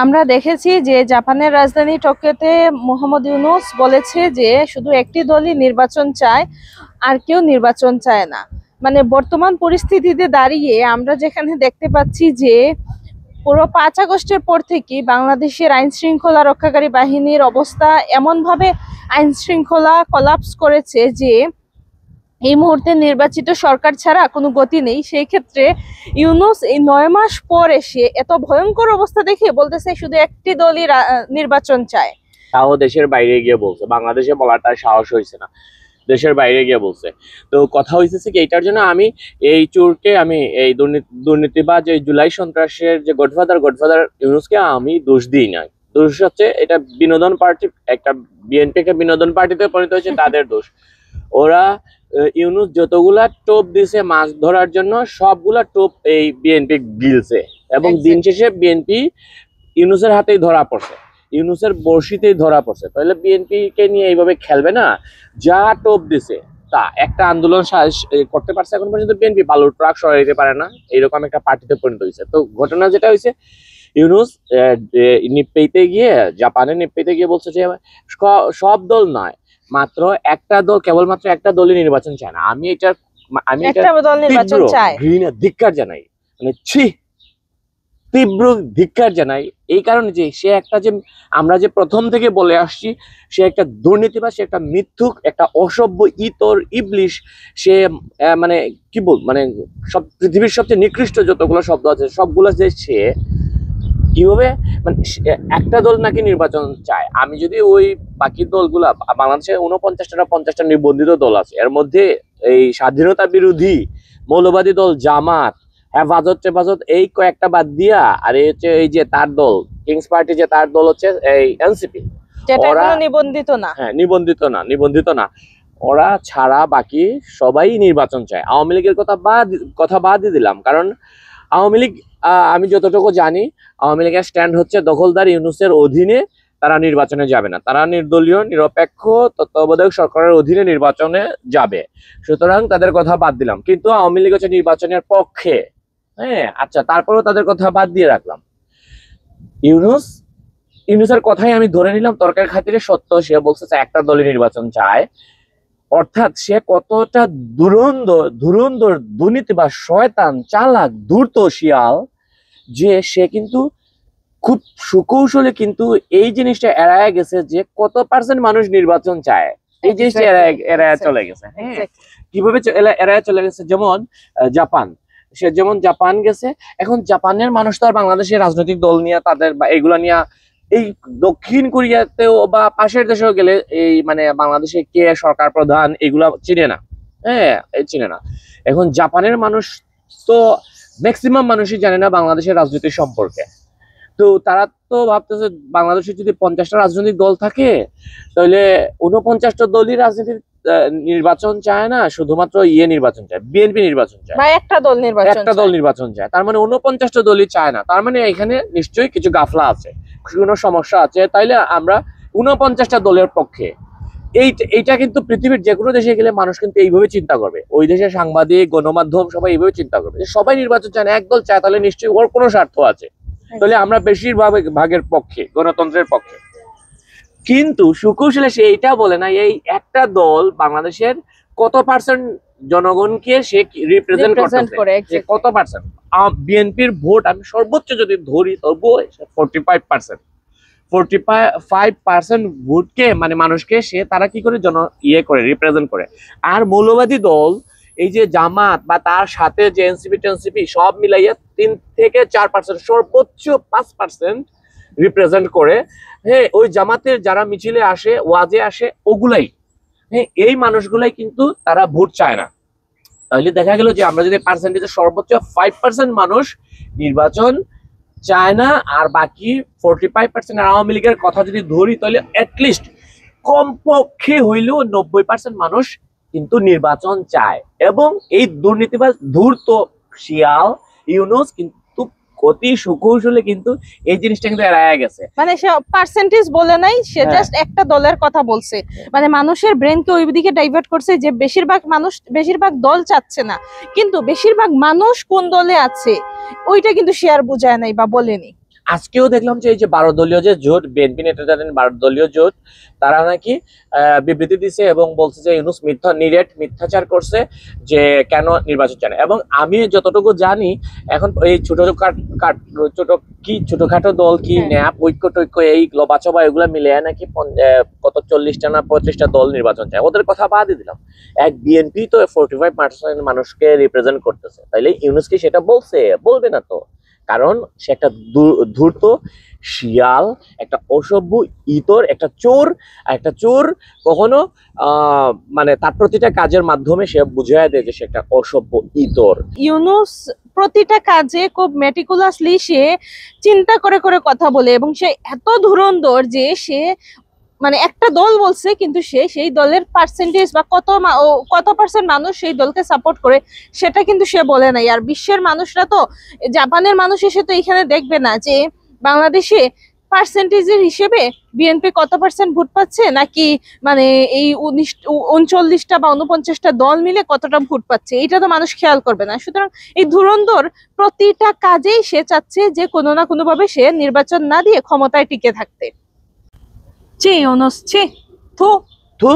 আমরা দেখেছি যে জাপানের রাজধানী টোকিওতে মোহাম্মদ ইউনূস বলেছে যে শুধু একটি দলই নির্বাচন চায়, আর কেউ নির্বাচন চায় না। মানে বর্তমান পরিস্থিতিতে দাঁড়িয়ে আমরা যেখানে দেখতে পাচ্ছি যে পুরো 5 আগস্টের পর থেকে বাংলাদেশের আইন শৃঙ্খলা রক্ষাকারী বাহিনীর অবস্থা এমনভাবে আইন শৃঙ্খলা কলাপস করেছে যে এই মুহূর্তে নির্বাচিত সরকার ছাড়া কোনো গতি নেই। সেই ক্ষেত্রে ইউনূস এই 9 মাস পর এসে এত ভয়ঙ্কর অবস্থা দেখে বলতেছে শুধু একটি দলই নির্বাচন চায়। তাও দেশের বাইরে গিয়ে বলছে, বাংলাদেশে বলাটা সাহস হয়েছে না, দেশের বাইরে গিয়ে বলছে। তো কথা হয়েছে কি এইটার জন্য আমি এই চোরকে, আমি এই দুর্নীতিবাজ, এই জুলাই সন্ত্রাসের যে গডফাদার ইউনূসকে আমি দোষ দিই না। দোষ হচ্ছে এটা বিনোদন পার্টি, একটা বিএনপিকে বিনোদন পার্টিতে পরিণত হয়েছে, তাদের দোষ। ওরা ইউনূস যতগুলা টোপ দিছে মাছ ধরার জন্য সবগুলা টোপ এই বিএনপি গিলছে, এবং দিন শেষে বিএনপি ইউনূসের হাতেই ধরা পড়ছে, ইউনূসের বর্ষিতেই ধরা পড়ছে। তাহলে বিএনপি কে নিয়ে এইভাবে খেলবে না। যা টোপ দিছে তা একটা আন্দোলন করতে পারছে এখন পর্যন্ত বিএনপি, বালুর ট্রাক সরাই দিতে পারে না, এইরকম একটা পার্টিতে পরিণত হয়েছে। তো ঘটনা যেটা হয়েছে, ইউনূস নিপ্পেইতে গিয়ে, জাপানে নিপ্পেইতে গিয়ে বলছে যে সব দল নয়, মাত্র একটা দল, কেবলমাত্র একটা দলই নির্বাচন চায় না। আমি এটা ঘৃণা, ধিক্কার জানাই, মানে তীব্র ধিক্কার জানাই। এই কারণে যে সে একটা, যে আমরা যে প্রথম থেকে বলে আসছি, সে একটা দুর্নীতিবাজ, সে একটা মিথ্যুক, একটা অসভ্য, ইতর, ইবলিশ। সে মানে কি বল, মানে সব পৃথিবীর সবচেয়ে নিকৃষ্ট যতগুলো শব্দ আছে সবগুলো যে সে কিভাবে, মানে একটা দল নাকি নির্বাচন চায়। আমি যদি ওই বাকি দলগুলা, বাংলাদেশে 49টা নিবন্ধিত দল আছে, এর মধ্যে এই স্বাধীনতা বিরোধী মৌলবাদী দল জামাত, হেফাজত এই কয়েকটা বাদ দিয়া, আর এই হচ্ছে এই যে তার দল কিংস পার্টি, যে তার দল হচ্ছে এই এনসিপি, ওরা নিবন্ধিত না। হ্যাঁ, নিবন্ধিত না। ওরা ছাড়া বাকি সবাই নির্বাচন চায়। আওয়ামী লীগের কথা বাদ দিয়ে দিলাম, কারণ আওয়ামী লীগ, আমি যতটুকু জানি, আওয়ামী লীগের স্ট্যান্ড হচ্ছে দখলদার ইউনূসের অধীনে তারা নির্বাচনে যাবে না, তারা নির্দলীয় নিরপেক্ষ তত্ত্বাবধায়ক সরকারের অধীনে নির্বাচনে যাবে। সুতরাং তাদের কথা বাদ দিলাম, কিন্তু আওয়ামী লীগ হচ্ছে নির্বাচনের পক্ষে। হ্যাঁ, আচ্ছা, তারপরেও তাদের কথা বাদ দিয়ে রাখলাম। ইউনূসের কথাই আমি ধরে নিলাম তর্কের খাতিরে সত্য, সে বলছে একটা দলই নির্বাচন চায়। অর্থাৎ সে কতটা ধুরন্ধর দুর্নীতি বা শয়তান, চালাক, ধূর্ত শিয়াল, যে সে কিন্তু খুব সুকৌশলে কিন্তু এই জিনিসটা এড়ায় গেছে যে কত পার্সেন্ট মানুষ নির্বাচন চায়, এই জিনিসটা এড়ায় চলে গেছে। হ্যাঁ, কিভাবে এড়ায় চলে গেছে, যেমন জাপান গেছে। এখন জাপানের মানুষ তো আর বাংলাদেশের রাজনৈতিক দল নিয়ে, তাদের বা এগুলা নিয়ে, এই দক্ষিণ কোরিয়াতেও বা পাশের দেশেও গেলে এই মানে বাংলাদেশে কে সরকার প্রধান এগুলা চিনে না। হ্যাঁ, চিনে না। এখন জাপানের মানুষ তো ম্যাক্সিমাম মানুষই জানে না বাংলাদেশের রাজনীতি সম্পর্কে। তো তারা তো ভাবতেছে বাংলাদেশে যদি 50টা রাজনৈতিক দল থাকে, তাহলে 49টা দলই রাজনীতির নির্বাচন চায় না, শুধুমাত্র নির্বাচন চায়, বিএনপি নির্বাচন চায়, একটা দল নির্বাচন চায়। তার মানে 49টা দলই চায় না। তার মানে এখানে নিশ্চয়ই কিছু গাফলা আছে, কোনো সমস্যা আছে। তাইলে আমরা 49টা দলের পক্ষে। এইটা কিন্তু পৃথিবীর যে কোনো দেশে গেলে মানুষ কিন্তু এইভাবে চিন্তা করবে, ওই দেশের সাংবাদিক, গণমাধ্যম সবাই এইভাবে চিন্তা করবে যে সবাই নির্বাচন চায় না, একদল চায়, তাহলে নিশ্চয়ই ওর কোনো স্বার্থ আছে, তাহলে আমরা বেশিরভাগের পক্ষে, গণতন্ত্রের পক্ষে। কিন্তু সুকৌশলে সে এইটা বলে না, এই একটা দল বাংলাদেশের কত পার্সেন্ট জনগণকে সে রিপ্রেজেন্ট করে, কত পার্সেন্ট। বিএনপির ভোট আমি সর্বোচ্চ যদি ধরি তবুও 45% ভোটকে, মানে মানুষকে সে তারা কি করে রিপ্রেজেন্ট করে। আর মৌলবাদী দল এই যে জামাত বা তার সাথে যে এনসিপি সব মিলাইয়া 3 থেকে 4%, সর্বোচ্চ 5% রিপ্রেজেন্ট করে। হ্যাঁ, ওই জামাতের যারা মিছিলে আসে, ওয়াজে আসে, ওগুলাই, হ্যাঁ, এই মানুষগুলাই কিন্তু তারা ভোট চায় না। তাহলে দেখা গেল যে আমরা যদি পার্সেন্টেজে সর্বোচ্চ 5% মানুষ নির্বাচন চায় না, আর বাকি 45% আওয়ামী লীগের কথা যদি ধরি, তাহলে অ্যাটলিস্ট কমপক্ষে হইলেও 90% মানুষ কিন্তু নির্বাচন চায়। এবং এই দুর্নীতিবাজ ধূর্ত শিয়াল ইউনূস কিন্তু অতি সুকৌশলে কিন্তু এই জিনিসটা কিন্তু এড়ায় গেছে। মানে সে পার্সেন্টেজ বলে নাই, সে জাস্ট একটা দলের কথা বলছে, মানে মানুষের ব্রেনকে ওই দিকে ডাইভার্ট করছে যে বেশিরভাগ দল চাচ্ছে না, কিন্তু বেশিরভাগ মানুষ কোন দলে আছে ওইটা কিন্তু সে আর বুঝায় নাই বা বলেনি। আজকেও দেখলাম যে এই যে 12 দলীয় যে জোট, বিএনপি নেতাদের 12 দলীয় জোট, তারা নাকি বিবৃতি দিছে এবং বলছে যে ইউনূস মিথ্যাচার করছে, যে কেন নির্বাচন চায় না। এবং আমি যতটুকু জানি এখন এই ছোটখাটো দল কি হ্যাঁ। ন্যাপ ঐক্য টৈক্য এই বাচবা এগুলা মিলে নাকি কত 40টা না 35টা দল নির্বাচন চায়। ওদের কথা বাদই দিলাম, এক বিএনপি তো 45% মানুষকে রিপ্রেজেন্ট করতেছে, তাইলে ইউনূস কি সেটা বলবে না তো? কারণ সে একটা ধূর্ত শিয়াল, একটা অসভ্য ইতর, একটা চোর। একটা চোর কখনো মানে তার প্রতিটা কাজের মাধ্যমে সে বুঝিয়ে দেয় যে সে একটা অসভ্য ইতর। ইউনূস প্রতিটা কাজে খুব মেটিকুলাসলি সে চিন্তা করে করে কথা বলে, এবং সে এত ধুরন্ধর যে সে মানে একটা দল বলছে কিন্তু সে সেই দলের পার্সেন্টেজ বা কত পার্সেন্ট মানুষ সেই দলকে সাপোর্ট করে সেটা কিন্তু সে বলে নাই। আর বিশ্বের মানুষরা তো, জাপানের মানুষ এসে তো এখানে দেখবে না যে বাংলাদেশে পার্সেন্টেজের হিসেবে বিএনপি কত পার্সেন্ট ভোট পাচ্ছে, নাকি মানে এই 39টা বা 49টা দল মিলে কতটা ভোট পাচ্ছে, এটা তো মানুষ খেয়াল করবে না। সুতরাং এই ধুরন্ধর প্রতিটা কাজেই সে চাচ্ছে যে কোনো না কোনো ভাবে সে নির্বাচন না দিয়ে ক্ষমতায় টিকে থাকতে। ছি ইউনূস, ছি, থু। তো